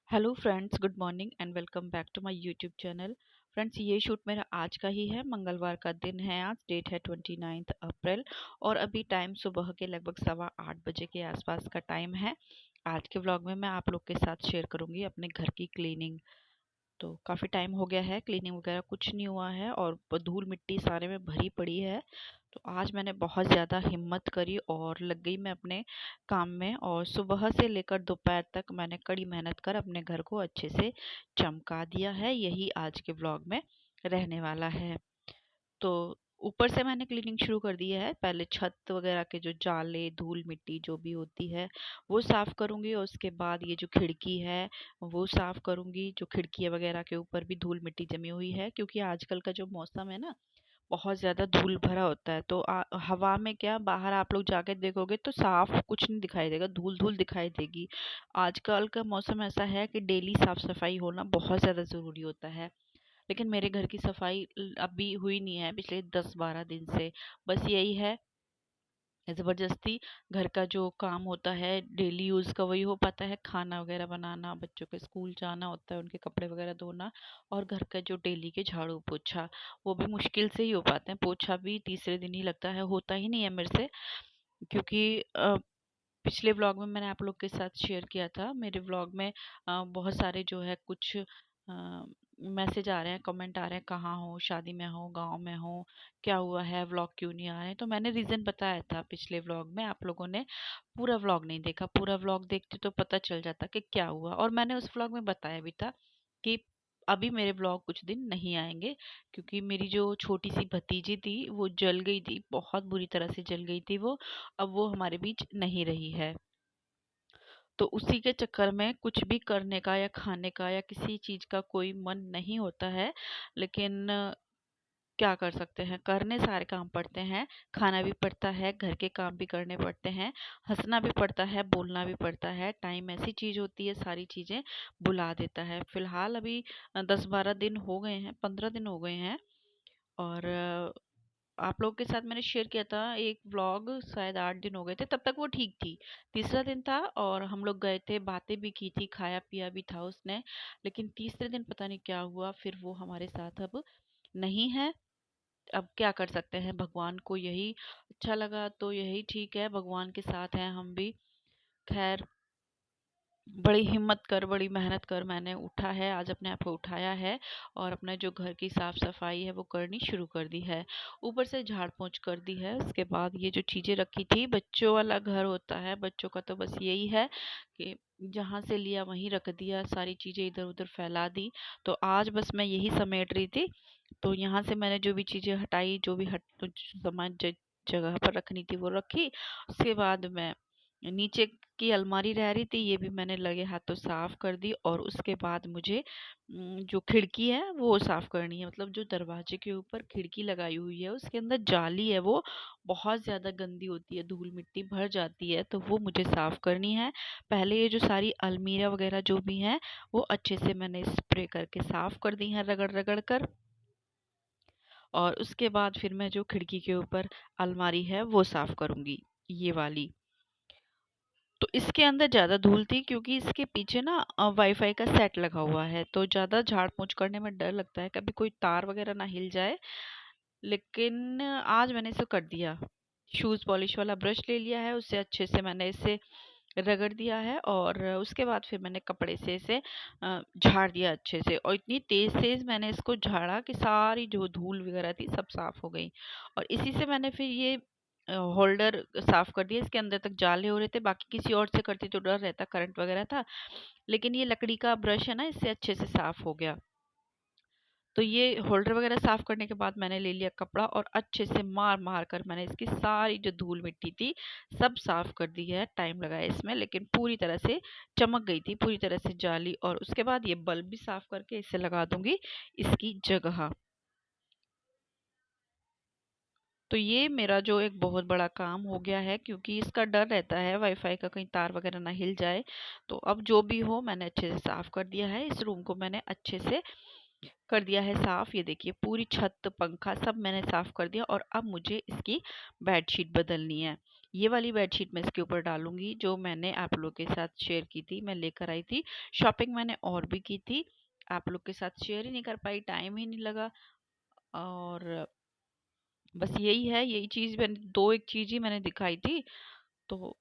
Hello friends, good morning and welcome back to my YouTube channel. Friends, ये shoot मेरा आज का ही है। मंगलवार का दिन है। आज डेट है 29 अप्रैल और अभी टाइम सुबह के लगभग 8:15 बजे के आसपास का टाइम है। आज के व्लॉग में मैं आप लोग के साथ शेयर करूंगी अपने घर की क्लीनिंग। तो काफ़ी टाइम हो गया है, क्लीनिंग वगैरह कुछ नहीं हुआ है और धूल मिट्टी सारे में भरी पड़ी है। तो आज मैंने बहुत ज़्यादा हिम्मत करी और लग गई मैं अपने काम में, और सुबह से लेकर दोपहर तक मैंने कड़ी मेहनत कर अपने घर को अच्छे से चमका दिया है। यही आज के व्लॉग में रहने वाला है। तो ऊपर से मैंने क्लीनिंग शुरू कर दी है। पहले छत वगैरह के जो जाले, धूल मिट्टी जो भी होती है वो साफ़ करूँगी, और उसके बाद ये जो खिड़की है वो साफ़ करूँगी। जो खिड़की वगैरह के ऊपर भी धूल मिट्टी जमी हुई है, क्योंकि आजकल का जो मौसम है ना, बहुत ज़्यादा धूल भरा होता है। तो हवा में क्या, बाहर आप लोग जाके देखोगे तो साफ कुछ नहीं दिखाई देगा, धूल धूल दिखाई देगी। आजकल का मौसम ऐसा है कि डेली साफ सफाई होना बहुत ज़्यादा ज़रूरी होता है। लेकिन मेरे घर की सफाई अभी हुई नहीं है पिछले 10-12 दिन से। बस यही है, ज़बरदस्ती घर का जो काम होता है डेली यूज़ का वही हो पाता है। खाना वगैरह बनाना, बच्चों के स्कूल जाना होता है, उनके कपड़े वगैरह धोना, और घर का जो डेली के झाड़ू पोछा वो भी मुश्किल से ही हो पाते हैं। पोछा भी तीसरे दिन ही लगता है, होता ही नहीं है मेरे से। क्योंकि पिछले व्लॉग में मैंने आप लोग के साथ शेयर किया था। मेरे व्लॉग में बहुत सारे जो है कुछ मैसेज आ रहे हैं, कमेंट आ रहे हैं, कहाँ हो, शादी में हो, गांव में हो, क्या हुआ है, व्लॉग क्यों नहीं आ रहे हैं। तो मैंने रीज़न बताया था पिछले व्लॉग में। आप लोगों ने पूरा व्लॉग नहीं देखा। पूरा व्लॉग देखते तो पता चल जाता कि क्या हुआ। और मैंने उस व्लॉग में बताया भी था कि अभी मेरे व्लॉग कुछ दिन नहीं आएंगे, क्योंकि मेरी जो छोटी सी भतीजी थी वो जल गई थी, बहुत बुरी तरह से जल गई थी वो। अब वो हमारे बीच नहीं रही है। तो उसी के चक्कर में कुछ भी करने का या खाने का या किसी चीज़ का कोई मन नहीं होता है। लेकिन क्या कर सकते हैं, करने सारे काम पड़ते हैं। खाना भी पड़ता है, घर के काम भी करने पड़ते हैं, हंसना भी पड़ता है, बोलना भी पड़ता है। टाइम ऐसी चीज़ होती है, सारी चीज़ें बुला देता है। फिलहाल अभी 10-12 दिन हो गए हैं, 15 दिन हो गए हैं। और आप लोगों के साथ मैंने शेयर किया था एक व्लॉग, शायद 8 दिन हो गए थे, तब तक वो ठीक थी। तीसरा दिन था और हम लोग गए थे, बातें भी की थी, खाया पिया भी था उसने। लेकिन तीसरे दिन पता नहीं क्या हुआ, फिर वो हमारे साथ अब नहीं है। अब क्या कर सकते हैं, भगवान को यही अच्छा लगा तो यही ठीक है, भगवान के साथ हैं हम भी। खैर, बड़ी हिम्मत कर, बड़ी मेहनत कर मैंने उठा है, आज अपने आप को उठाया है और अपने जो घर की साफ सफाई है वो करनी शुरू कर दी है। ऊपर से झाड़ पोंछ कर दी है। उसके बाद ये जो चीज़ें रखी थी, बच्चों वाला घर होता है, बच्चों का तो बस यही है कि जहाँ से लिया वहीं रख दिया, सारी चीज़ें इधर उधर फैला दी। तो आज बस मैं यही समेट रही थी। तो यहाँ से मैंने जो भी चीज़ें हटाई, जो भी सामान जगह पर रखनी थी वो रखी। उसके बाद मैं नीचे की अलमारी रह रही थी, ये भी मैंने लगे हाथों साफ कर दी। और उसके बाद मुझे जो खिड़की है वो साफ करनी है। मतलब जो दरवाजे के ऊपर खिड़की लगाई हुई है उसके अंदर जाली है, वो बहुत ज़्यादा गंदी होती है, धूल मिट्टी भर जाती है, तो वो मुझे साफ करनी है। पहले ये जो सारी अलमीरा वगैरह जो भी हैं वो अच्छे से मैंने स्प्रे करके साफ कर दी हैं, रगड़ रगड़ कर। और उसके बाद फिर मैं जो खिड़की के ऊपर अलमारी है वो साफ करूंगी, ये वाली। तो इसके अंदर ज़्यादा धूल थी, क्योंकि इसके पीछे ना वाईफाई का सेट लगा हुआ है, तो ज़्यादा झाड़ पोंछ करने में डर लगता है, कभी कोई तार वगैरह ना हिल जाए। लेकिन आज मैंने इसे कर दिया। शूज़ पॉलिश वाला ब्रश ले लिया है, उससे अच्छे से मैंने इसे रगड़ दिया है। और उसके बाद फिर मैंने कपड़े से इसे झाड़ दिया अच्छे से, और इतनी तेज़ तेज़ मैंने इसको झाड़ा कि सारी जो धूल वगैरह थी सब साफ़ हो गई। और इसी से मैंने फिर ये होल्डर साफ़ कर दिया। इसके अंदर तक जाले हो रहे थे, बाकी किसी और से करती तो डर रहता, करंट वगैरह था। लेकिन ये लकड़ी का ब्रश है ना, इससे अच्छे से साफ़ हो गया। तो ये होल्डर वगैरह साफ करने के बाद मैंने ले लिया कपड़ा और अच्छे से मार मार कर मैंने इसकी सारी जो धूल मिट्टी थी सब साफ कर दी है। टाइम लगाया इसमें, लेकिन पूरी तरह से चमक गई थी, पूरी तरह से जाली। और उसके बाद ये बल्ब भी साफ करके इसे लगा दूंगी इसकी जगह। तो ये मेरा जो एक बहुत बड़ा काम हो गया है, क्योंकि इसका डर रहता है वाईफाई का, कहीं तार वगैरह ना हिल जाए। तो अब जो भी हो मैंने अच्छे से साफ कर दिया है। इस रूम को मैंने अच्छे से कर दिया है साफ। ये देखिए, पूरी छत, पंखा सब मैंने साफ कर दिया। और अब मुझे इसकी बेडशीट बदलनी है। ये वाली बेडशीट मैं इसके ऊपर डालूंगी जो मैंने आप लोग के साथ शेयर की थी, मैं लेकर आई थी। शॉपिंग मैंने और भी की थी, आप लोग के साथ शेयर ही नहीं कर पाई, टाइम ही नहीं लगा। और बस यही है, यही चीज़ मैंने दो एक चीज़ ही मैंने दिखाई थी। तो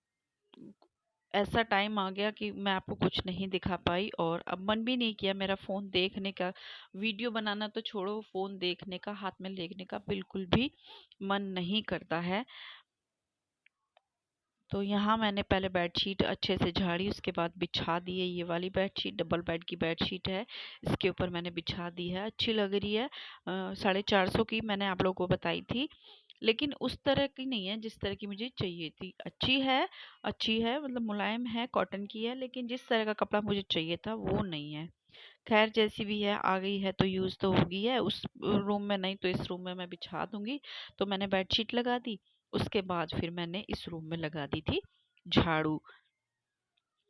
ऐसा टाइम आ गया कि मैं आपको कुछ नहीं दिखा पाई और अब मन भी नहीं किया मेरा फ़ोन देखने का। वीडियो बनाना तो छोड़ो, फ़ोन देखने का, हाथ में लेने का बिल्कुल भी मन नहीं करता है। तो यहाँ मैंने पहले बेडशीट अच्छे से झाड़ी, उसके बाद बिछा दी है। ये वाली बेडशीट डबल बेड की बेडशीट है, इसके ऊपर मैंने बिछा दी है, अच्छी लग रही है। 450 की मैंने आप लोगों को बताई थी, लेकिन उस तरह की नहीं है जिस तरह की मुझे चाहिए थी। अच्छी है, अच्छी है, मतलब मुलायम है, कॉटन की है, लेकिन जिस तरह का कपड़ा मुझे चाहिए था वो नहीं है। खैर जैसी भी है, आ गई है तो यूज़ तो होगी है। उस रूम में नहीं तो इस रूम में मैं बिछा दूंगी। तो मैंने बेडशीट लगा दी, उसके बाद फिर मैंने इस रूम में लगा दी थी झाड़ू।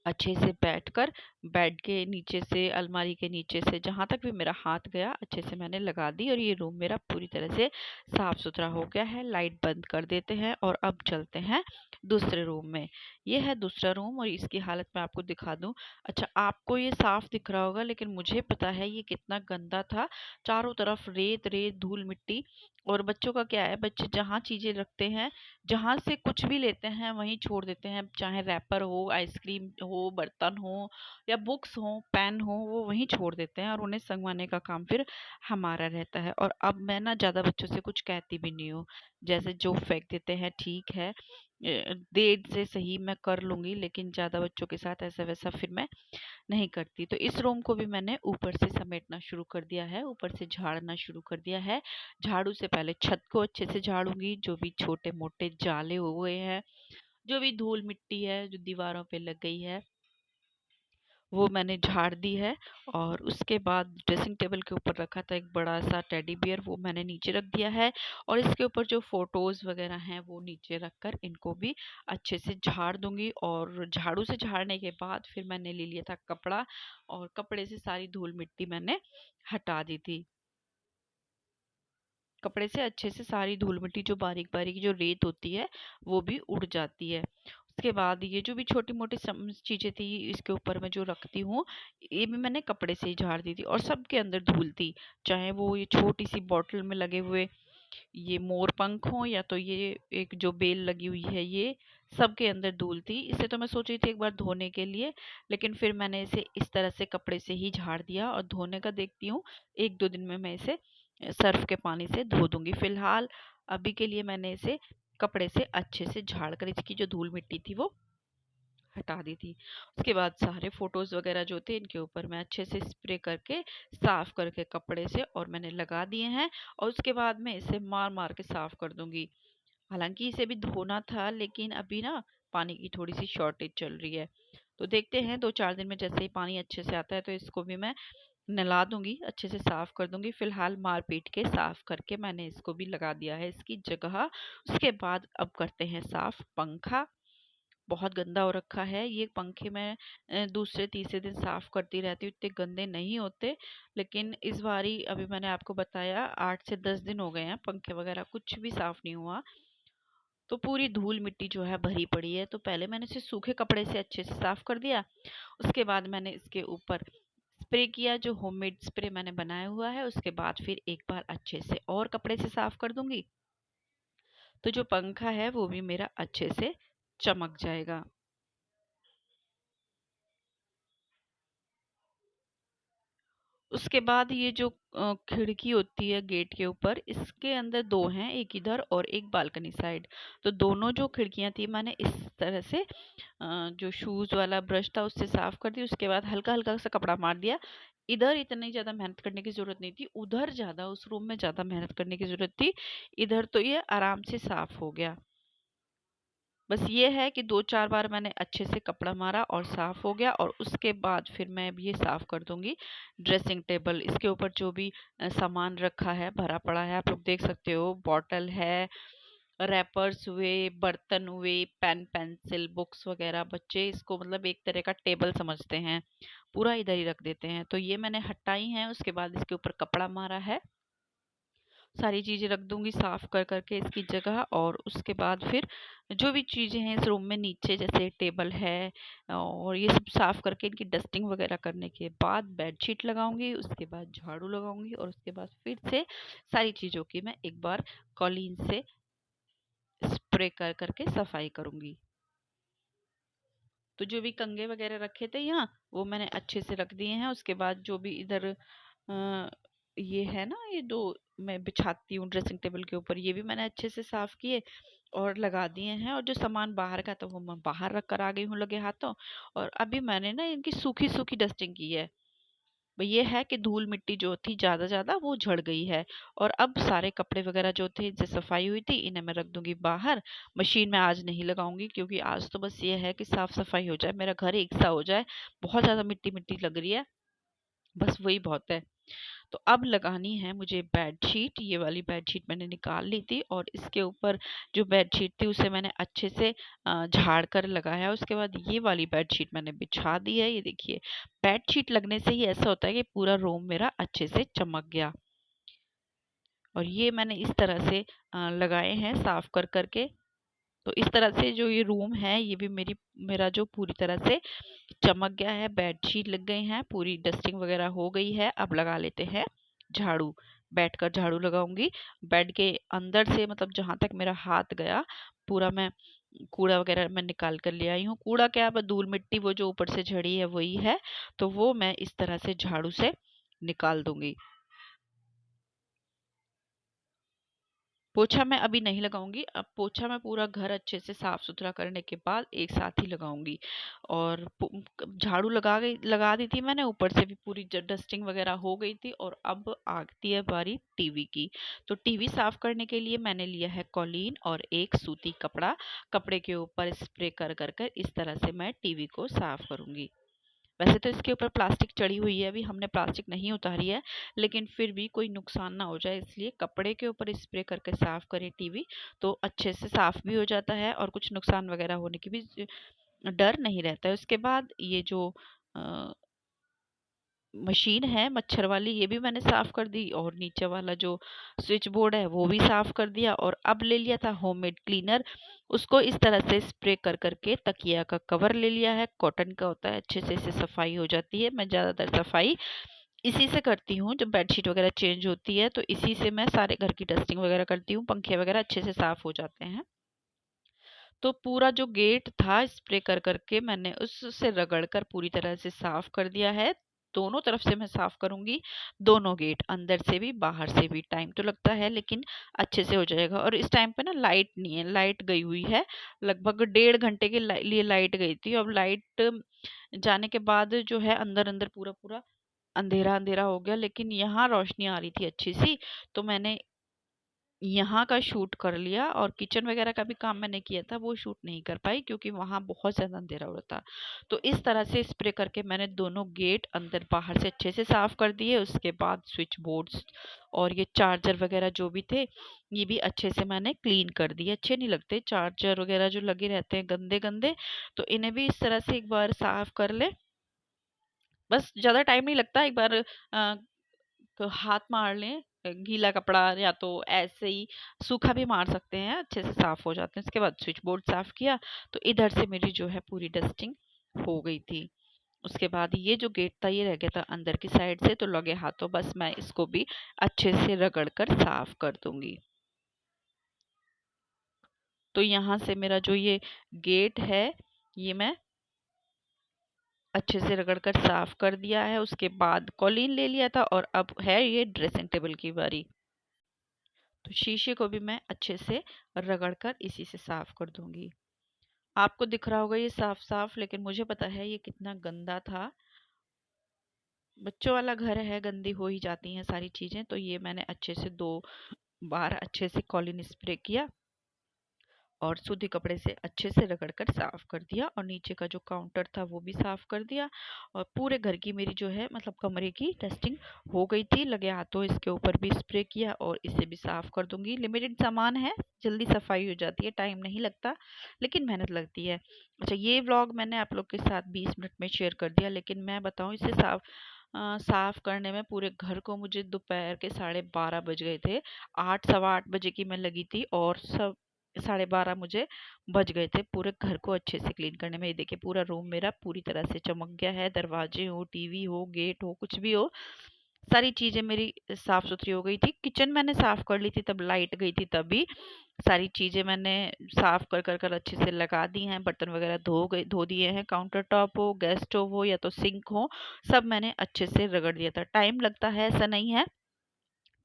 अच्छे से बैठकर बेड के नीचे से, अलमारी के नीचे से, जहाँ तक भी मेरा हाथ गया अच्छे से मैंने लगा दी। और ये रूम मेरा पूरी तरह से साफ सुथरा हो गया है। लाइट बंद कर देते हैं और अब चलते हैं दूसरे रूम में। ये है दूसरा रूम और इसकी हालत मैं आपको दिखा दूं। अच्छा, आपको ये साफ दिख रहा होगा, लेकिन मुझे पता है ये कितना गंदा था। चारों तरफ रेत रेत, धूल मिट्टी। और बच्चों का क्या है, बच्चे जहाँ चीजें रखते हैं, जहाँ से कुछ भी लेते हैं वहीं छोड़ देते हैं। चाहे रैपर हो, आइसक्रीम हो, बर्तन हो या बुक्स हो, पेन हो, वो वहीं छोड़ देते हैं और उन्हें संगवाने का काम फिर हमारा रहता है। और अब मैं ना ज़्यादा बच्चों से कुछ कहती भी नहीं हूँ। जैसे जो फेंक देते हैं ठीक है, देर से सही मैं कर लूँगी, लेकिन ज़्यादा बच्चों के साथ ऐसा वैसा फिर मैं नहीं करती। तो इस रूम को भी मैंने ऊपर से समेटना शुरू कर दिया है, ऊपर से झाड़ना शुरू कर दिया है। झाड़ू से पहले छत को अच्छे से झाड़ूंगी, जो भी छोटे मोटे जाले हुए हैं, जो भी धूल मिट्टी है जो दीवारों पे लग गई है, वो मैंने झाड़ दी है। और उसके बाद ड्रेसिंग टेबल के ऊपर रखा था एक बड़ा सा टेडी बियर, वो मैंने नीचे रख दिया है। और इसके ऊपर जो फोटोज वगैरह हैं वो नीचे रखकर इनको भी अच्छे से झाड़ दूंगी। और झाड़ू से झाड़ने के बाद फिर मैंने ले लिया था कपड़ा, और कपड़े से सारी धूल मिट्टी मैंने हटा दी थी। कपड़े से अच्छे से सारी धूल मिट्टी, जो बारीक बारीक जो रेत होती है, वो भी उड़ जाती है। उसके बाद ये जो भी छोटी मोटी चीजें थी इसके ऊपर मैं जो रखती हूँ, ये भी मैंने कपड़े से ही झाड़ दी थी। और सबके अंदर धूल थी, चाहे वो ये छोटी सी बॉटल में लगे हुए ये मोर पंख हो, या तो ये एक जो बेल लगी हुई है, ये सबके अंदर धूल थी। इसे तो मैं सोच रही थी एक बार धोने के लिए, लेकिन फिर मैंने इसे इस तरह से कपड़े से ही झाड़ दिया। और धोने का देखती हूँ, एक दो दिन में मैं इसे सर्फ के पानी से धो दूंगी। फिलहाल अभी के लिए मैंने इसे कपड़े से अच्छे से झाड़ कर इसकी जो धूल मिट्टी थी वो हटा दी थी। उसके बाद सारे फोटोज वगैरह जो थे इनके ऊपर मैं अच्छे से स्प्रे करके, साफ करके कपड़े से, और मैंने लगा दिए हैं। और उसके बाद मैं इसे मार मार के साफ कर दूंगी। हालांकि इसे भी धोना था, लेकिन अभी ना पानी की थोड़ी सी शॉर्टेज चल रही है। तो देखते हैं 2-4 दिन में जैसे ही पानी अच्छे से आता है तो इसको भी मैं नहला दूंगी, अच्छे से साफ कर दूंगी। फिलहाल मार पीट के साफ करके मैंने इसको भी लगा दिया है इसकी जगह। उसके बाद अब करते हैं साफ पंखा। बहुत गंदा हो रखा है ये पंखे, मैं दूसरे तीसरे दिन साफ करती रहती हूँ, इतने गंदे नहीं होते। लेकिन इस बारी अभी मैंने आपको बताया 8 से 10 दिन हो गए हैं, पंखे वगैरह कुछ भी साफ नहीं हुआ। तो पूरी धूल मिट्टी जो है भरी पड़ी है। तो पहले मैंने इसे सूखे कपड़े से अच्छे से साफ कर दिया। उसके बाद मैंने इसके ऊपर स्प्रे किया, जो होममेड स्प्रे मैंने बनाया हुआ है। उसके बाद फिर एक बार अच्छे से और कपड़े से साफ कर दूंगी, तो जो पंखा है वो भी मेरा अच्छे से चमक जाएगा। उसके बाद ये जो खिड़की होती है गेट के ऊपर, इसके अंदर दो हैं, एक इधर और एक बालकनी साइड। तो दोनों जो खिड़कियां थी मैंने इस तरह से जो शूज वाला ब्रश था उससे साफ कर दी। उसके बाद हल्का हल्का सा कपड़ा मार दिया। इधर इतनी ज्यादा मेहनत करने की जरूरत नहीं थी, उधर ज्यादा, उस रूम में ज्यादा मेहनत करने की जरूरत थी। इधर तो ये आराम से साफ हो गया। बस ये है कि 2-4 बार मैंने अच्छे से कपड़ा मारा और साफ हो गया। और उसके बाद फिर मैं अब ये साफ कर दूंगी ड्रेसिंग टेबल। इसके ऊपर जो भी सामान रखा है, भरा पड़ा है, आप लोग देख सकते हो, बॉटल है, रैपर्स हुए, बर्तन हुए, पेन पेंसिल बुक्स वगैरह। बच्चे इसको मतलब एक तरह का टेबल समझते हैं, पूरा इधर ही रख देते हैं। तो ये मैंने हटाई है। उसके बाद इसके ऊपर कपड़ा मारा है। सारी चीज़ें रख दूंगी साफ कर करके इसकी जगह। और उसके बाद फिर जो भी चीज़ें हैं इस रूम में नीचे, जैसे टेबल है और ये सब साफ करके इनकी डस्टिंग वगैरह करने के बाद बेडशीट लगाऊंगी, उसके बाद झाड़ू लगाऊंगी और उसके बाद फिर से सारी चीज़ों की मैं एक बार कॉलीन से स्प्रे कर करके सफाई करूंगी। तो जो भी कंघे वगैरह रखे थे यहाँ, वो मैंने अच्छे से रख दिए हैं। उसके बाद जो भी इधर ये है ना, ये जो मैं बिछाती हूँ ड्रेसिंग टेबल के ऊपर, ये भी मैंने अच्छे से साफ किए और लगा दिए हैं। और जो सामान बाहर का था वो मैं बाहर रख कर आ गई हूँ लगे हाथों। और अभी मैंने ना इनकी सूखी सूखी डस्टिंग की है। ये है कि धूल मिट्टी जो थी ज्यादा ज्यादा वो झड़ गई है। और अब सारे कपड़े वगैरह जो थे इनसे सफाई हुई थी, इन्हें मैं रख दूंगी बाहर। मशीन में आज नहीं लगाऊंगी, क्योंकि आज तो बस ये है कि साफ सफाई हो जाए, मेरा घर एक सा हो जाए। बहुत ज्यादा मिट्टी मिट्टी लग रही है, बस वही बहुत है। तो अब लगानी है मुझे बेडशीट। ये वाली बेडशीट मैंने निकाल ली थी और इसके ऊपर जो बेडशीट थी उसे मैंने अच्छे से झाड़ कर लगाया। उसके बाद ये वाली बेडशीट मैंने बिछा दी है। ये देखिए, बेडशीट लगने से ही ऐसा होता है कि पूरा रूम मेरा अच्छे से चमक गया। और ये मैंने इस तरह से लगाए हैं साफ कर करके। तो इस तरह से जो ये रूम है ये भी मेरा जो पूरी तरह से चमक गया है। बेडशीट लग गई हैं, पूरी डस्टिंग वगैरह हो गई है। अब लगा लेते हैं झाड़ू। बैठकर झाड़ू लगाऊंगी। बेड के अंदर से, मतलब जहां तक मेरा हाथ गया, पूरा मैं कूड़ा वगैरह मैं निकाल कर ले आई हूँ। कूड़ा क्या, बस धूल मिट्टी वो जो ऊपर से झड़ी है वही है। तो वो मैं इस तरह से झाड़ू से निकाल दूंगी। पोछा मैं अभी नहीं लगाऊंगी, अब पोछा मैं पूरा घर अच्छे से साफ सुथरा करने के बाद एक साथ ही लगाऊंगी। और झाड़ू लगा दी थी मैंने, ऊपर से भी पूरी डस्टिंग वगैरह हो गई थी। और अब आती है बारी टीवी की। तो टीवी साफ करने के लिए मैंने लिया है कॉलीन और एक सूती कपड़ा। कपड़े के ऊपर स्प्रे कर कर कर इस तरह से मैं टीवी को साफ करूंगी। वैसे तो इसके ऊपर प्लास्टिक चढ़ी हुई है, अभी हमने प्लास्टिक नहीं उतारी है, लेकिन फिर भी कोई नुकसान ना हो जाए इसलिए कपड़े के ऊपर स्प्रे करके साफ करें टीवी, तो अच्छे से साफ भी हो जाता है और कुछ नुकसान वगैरह होने की भी डर नहीं रहता है। उसके बाद ये जो मशीन है मच्छर वाली, ये भी मैंने साफ कर दी। और नीचे वाला जो स्विच बोर्ड है वो भी साफ कर दिया। और अब ले लिया था होममेड क्लीनर, उसको इस तरह से स्प्रे कर करके तकिया का कवर ले लिया है, कॉटन का होता है, अच्छे से इससे सफाई हो जाती है। मैं ज़्यादातर सफाई इसी से करती हूँ, जब बेडशीट वगैरह चेंज होती है तो इसी से मैं सारे घर की डस्टिंग वगैरह करती हूँ, पंखे वगैरह अच्छे से साफ हो जाते हैं। तो पूरा जो गेट था स्प्रे कर करके मैंने उससे रगड़ कर पूरी तरह से साफ कर दिया है। दोनों तरफ से मैं साफ करूंगी, दोनों गेट, अंदर से भी बाहर से भी। टाइम तो लगता है लेकिन अच्छे से हो जाएगा। और इस टाइम पे ना लाइट नहीं है, लाइट गई हुई है, लगभग 1.5 घंटे के लिए लाइट गई थी। अब लाइट जाने के बाद जो है अंदर अंदर पूरा पूरा अंधेरा अंधेरा हो गया, लेकिन यहाँ रोशनी आ रही थी अच्छी सी, तो मैंने यहाँ का शूट कर लिया। और किचन वगैरह का भी काम मैंने किया था, वो शूट नहीं कर पाई क्योंकि वहाँ बहुत ज़्यादा अंधेरा हो रहा था। तो इस तरह से स्प्रे करके मैंने दोनों गेट अंदर बाहर से अच्छे से साफ कर दिए। उसके बाद स्विच बोर्ड्स और ये चार्जर वगैरह जो भी थे, ये भी अच्छे से मैंने क्लीन कर दिए। अच्छे नहीं लगते चार्जर वगैरह जो लगे रहते हैं गंदे गंदे, तो इन्हें भी इस तरह से एक बार साफ कर ले। बस ज़्यादा टाइम नहीं लगता, एक बार तो हाथ मार लें, गीला कपड़ा या तो ऐसे ही सूखा भी मार सकते हैं, अच्छे से साफ हो जाते हैं। उसके बाद स्विच बोर्ड साफ किया, तो इधर से मेरी जो है पूरी डस्टिंग हो गई थी। उसके बाद ये जो गेट था ये रह गया था अंदर की साइड से, तो लगे हाथों बस मैं इसको भी अच्छे से रगड़ कर साफ कर दूंगी। तो यहाँ से मेरा जो ये गेट है ये मैं अच्छे से रगड़ कर साफ कर दिया है। उसके बाद कॉलीन ले लिया था और अब है ये ड्रेसिंग टेबल की बारी। तो शीशे को भी मैं अच्छे से रगड़ कर इसी से साफ कर दूंगी। आपको दिख रहा होगा ये साफ साफ, लेकिन मुझे पता है ये कितना गंदा था। बच्चों वाला घर है, गंदी हो ही जाती हैं सारी चीजें। तो ये मैंने अच्छे से 2 बार अच्छे से कॉलिन स्प्रे किया और सूती कपड़े से अच्छे से रगड़कर साफ कर दिया। और नीचे का जो काउंटर था वो भी साफ कर दिया। और पूरे घर की मेरी जो है, मतलब कमरे की डस्टिंग हो गई थी। लगे हाथों इसके ऊपर भी स्प्रे किया और इसे भी साफ कर दूंगी। लिमिटेड सामान है, जल्दी सफाई हो जाती है, टाइम नहीं लगता लेकिन मेहनत लगती है। अच्छा, ये व्लॉग मैंने आप लोग के साथ 20 मिनट में शेयर कर दिया, लेकिन मैं बताऊं इसे साफ साफ करने में पूरे घर को मुझे दोपहर के 12:30 बज गए थे। 8 सवा 8 बजे की मैं लगी थी और सब 12:30 मुझे बज गए थे पूरे घर को अच्छे से क्लीन करने में। ये देखिए पूरा रूम मेरा पूरी तरह से चमक गया है। दरवाजे हो, टीवी हो, गेट हो, कुछ भी हो, सारी चीजें मेरी साफ सुथरी हो गई थी। किचन मैंने साफ कर ली थी, तब लाइट गई थी तभी। सारी चीजें मैंने साफ कर अच्छे से लगा दी हैं। बर्तन वगैरह धो दिए हैं। काउंटर टॉप हो, गैस स्टोव हो या तो सिंक हो, सब मैंने अच्छे से रगड़ दिया था। टाइम लगता है ऐसा नहीं है,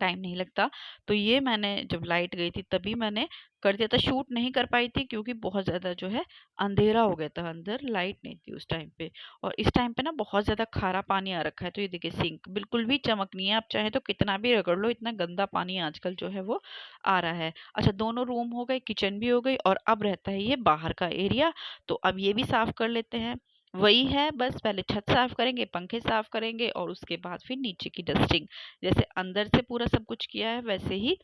टाइम नहीं लगता। तो ये मैंने जब लाइट गई थी तभी मैंने कर दिया था। शूट नहीं कर पाई थी क्योंकि बहुत ज़्यादा जो है अंधेरा हो गया था, अंदर लाइट नहीं थी उस टाइम पे। और इस टाइम पे ना बहुत ज़्यादा खारा पानी आ रखा है। तो ये देखिए सिंक बिल्कुल भी चमक नहीं है। आप चाहे तो कितना भी रगड़ लो, इतना गंदा पानी आजकल जो है वो आ रहा है। अच्छा, दोनों रूम हो गए, किचन भी हो गई, और अब रहता है ये बाहर का एरिया। तो अब ये भी साफ कर लेते हैं। वही है, बस पहले छत साफ करेंगे, पंखे साफ करेंगे और उसके बाद फिर नीचे की डस्टिंग। जैसे अंदर से पूरा सब कुछ किया है वैसे ही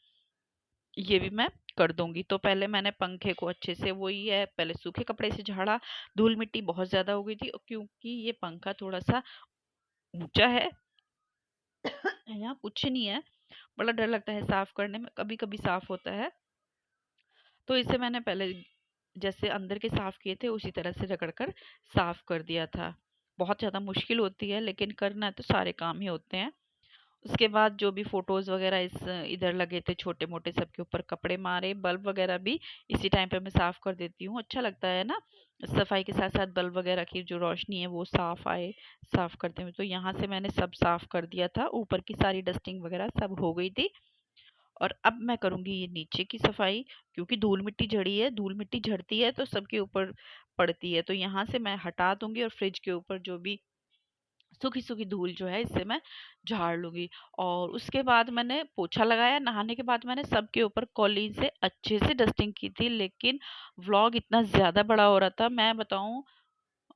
ये भी मैं कर दूंगी। तो पहले मैंने पंखे को अच्छे से, वही है, पहले सूखे कपड़े से झाड़ा। धूल मिट्टी बहुत ज्यादा हो गई थी और क्योंकि ये पंखा थोड़ा सा ऊंचा है, यहाँ कुछ नहीं है, बड़ा डर लगता है साफ करने में। कभी कभी साफ होता है, तो इसे मैंने पहले जैसे अंदर के साफ किए थे उसी तरह से रगड़ कर साफ कर दिया था। बहुत ज्यादा मुश्किल होती है लेकिन करना है तो सारे काम ही होते हैं। उसके बाद जो भी फोटोज वगैरह इस इधर लगे थे छोटे मोटे, सबके ऊपर कपड़े मारे। बल्ब वगैरह भी इसी टाइम पे मैं साफ कर देती हूँ। अच्छा लगता है ना, सफाई के साथ साथ बल्ब वगैरह की जो रोशनी है वो साफ आए, साफ करते हुए। तो यहाँ से मैंने सब साफ कर दिया था, ऊपर की सारी डस्टिंग वगैरह सब हो गई थी। और अब मैं करूंगी ये नीचे की सफाई, क्योंकि धूल मिट्टी झड़ी है। धूल मिट्टी झड़ती है तो सबके ऊपर पड़ती है, तो यहाँ से मैं हटा दूंगी और फ्रिज के ऊपर जो भी सूखी सूखी धूल जो है इससे मैं झाड़ लूंगी। और उसके बाद मैंने पोछा लगाया। नहाने के बाद मैंने सबके ऊपर कॉलीन से अच्छे से डस्टिंग की थी। लेकिन व्लॉग इतना ज्यादा बड़ा हो रहा था, मैं बताऊं,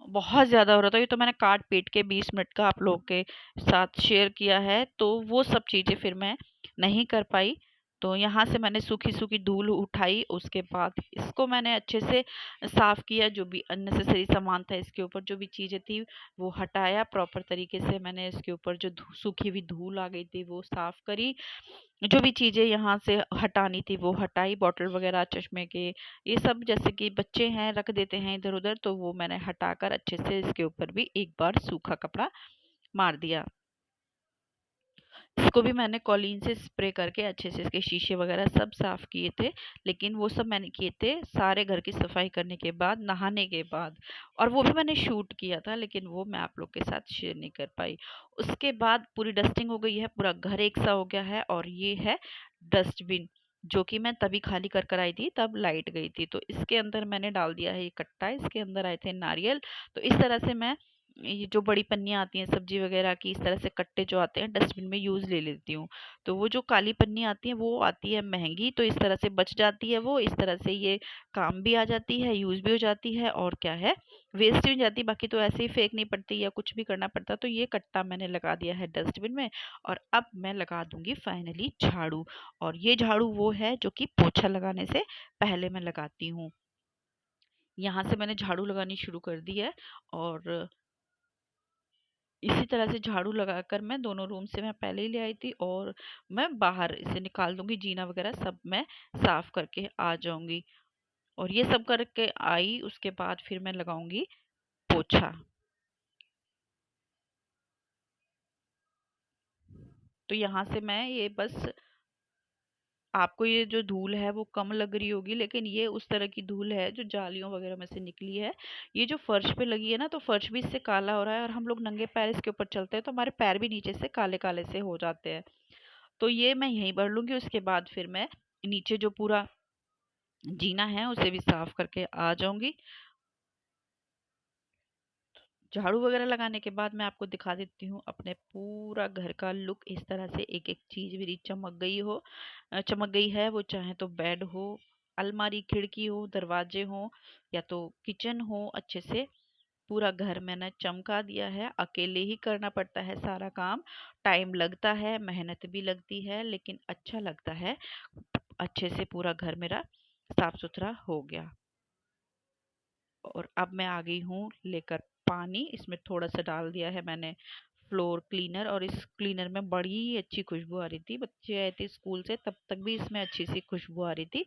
बहुत ज़्यादा हो रहा था। ये तो मैंने काट पीट के 20 मिनट का आप लोगों के साथ शेयर किया है, तो वो सब चीज़ें फिर मैं नहीं कर पाई। तो यहाँ से मैंने सूखी सूखी धूल उठाई, उसके बाद इसको मैंने अच्छे से साफ किया। जो भी अननेसेसरी सामान था इसके ऊपर, जो भी चीज़ें थी वो हटाया प्रॉपर तरीके से। मैंने इसके ऊपर जो सूखी हुई धूल आ गई थी वो साफ करी। जो भी चीज़ें यहाँ से हटानी थी वो हटाई, बॉटल वगैरह, चश्मे के, ये सब जैसे कि बच्चे हैं रख देते हैं इधर उधर, तो वो मैंने हटाकर अच्छे से इसके ऊपर भी एक बार सूखा कपड़ा मार दिया। इसको भी मैंने कॉलीन से स्प्रे करके अच्छे से इसके शीशे वगैरह सब साफ किए थे। लेकिन वो सब मैंने किए थे सारे घर की सफाई करने के बाद, नहाने के बाद। और वो भी मैंने शूट किया था लेकिन वो मैं आप लोग के साथ शेयर नहीं कर पाई। उसके बाद पूरी डस्टिंग हो गई है, पूरा घर एक सा हो गया है। और ये है डस्टबिन, जो कि मैं तभी खाली कर आई थी, तब लाइट गई थी। तो इसके अंदर मैंने डाल दिया है ये कट्टा, इसके अंदर आए थे नारियल। तो इस तरह से मैं ये जो बड़ी पन्नियाँ आती हैं सब्जी वगैरह की, इस तरह से कट्टे जो आते हैं डस्टबिन में यूज़ ले लेती हूँ। तो वो जो काली पन्नी आती है वो आती है महंगी, तो इस तरह से बच जाती है। वो इस तरह से ये काम भी आ जाती है, यूज़ भी हो जाती है, और क्या है, वेस्ट भी हो जाती है। बाकी तो ऐसे ही फेंकनी पड़ती या कुछ भी करना पड़ता। तो ये कट्टा मैंने लगा दिया है डस्टबिन में। और अब मैं लगा दूंगी फाइनली झाड़ू। और ये झाड़ू वो है जो कि पोछा लगाने से पहले मैं लगाती हूँ। यहाँ से मैंने झाड़ू लगानी शुरू कर दी है। और इसी तरह से झाड़ू लगाकर मैं दोनों रूम से मैं पहले ही ले आई थी, और मैं बाहर इसे निकाल दूंगी, जीना वगैरह सब मैं साफ करके आ जाऊंगी। और ये सब करके आई, उसके बाद फिर मैं लगाऊंगी पोछा। तो यहाँ से मैं ये बस, आपको ये जो धूल है वो कम लग रही होगी, लेकिन ये उस तरह की धूल है जो जालियों वगैरह में से निकली है। ये जो फर्श पे लगी है ना, तो फर्श भी इससे काला हो रहा है। और हम लोग नंगे पैर इसके ऊपर चलते हैं तो हमारे पैर भी नीचे से काले काले से हो जाते हैं। तो ये मैं यहीं भर लूंगी। उसके बाद फिर मैं नीचे जो पूरा जीना है उसे भी साफ करके आ जाऊंगी। झाड़ू वगैरह लगाने के बाद मैं आपको दिखा देती हूँ अपने पूरा घर का लुक। इस तरह से एक एक चीज मेरी चमक गई हो, चमक गई है। वो चाहे तो बेड हो, अलमारी, खिड़की हो, दरवाजे हो, या तो किचन हो, अच्छे से पूरा घर मैंने चमका दिया है। अकेले ही करना पड़ता है सारा काम, टाइम लगता है, मेहनत भी लगती है, लेकिन अच्छा लगता है। अच्छे से पूरा घर मेरा साफ सुथरा हो गया। और अब मैं आ गई हूँ लेकर पानी। इसमें थोड़ा सा डाल दिया है मैंने फ्लोर क्लीनर, और इस क्लीनर में बड़ी ही अच्छी खुशबू आ रही थी। बच्चे आए थे स्कूल से तब तक भी इसमें अच्छी सी खुशबू आ रही थी।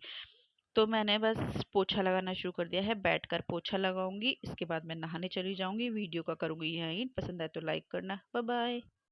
तो मैंने बस पोछा लगाना शुरू कर दिया है, बैठकर पोछा लगाऊंगी, इसके बाद मैं नहाने चली जाऊंगी। वीडियो का करूंगी यहीं, पसंद आए तो लाइक करना। Bye bye.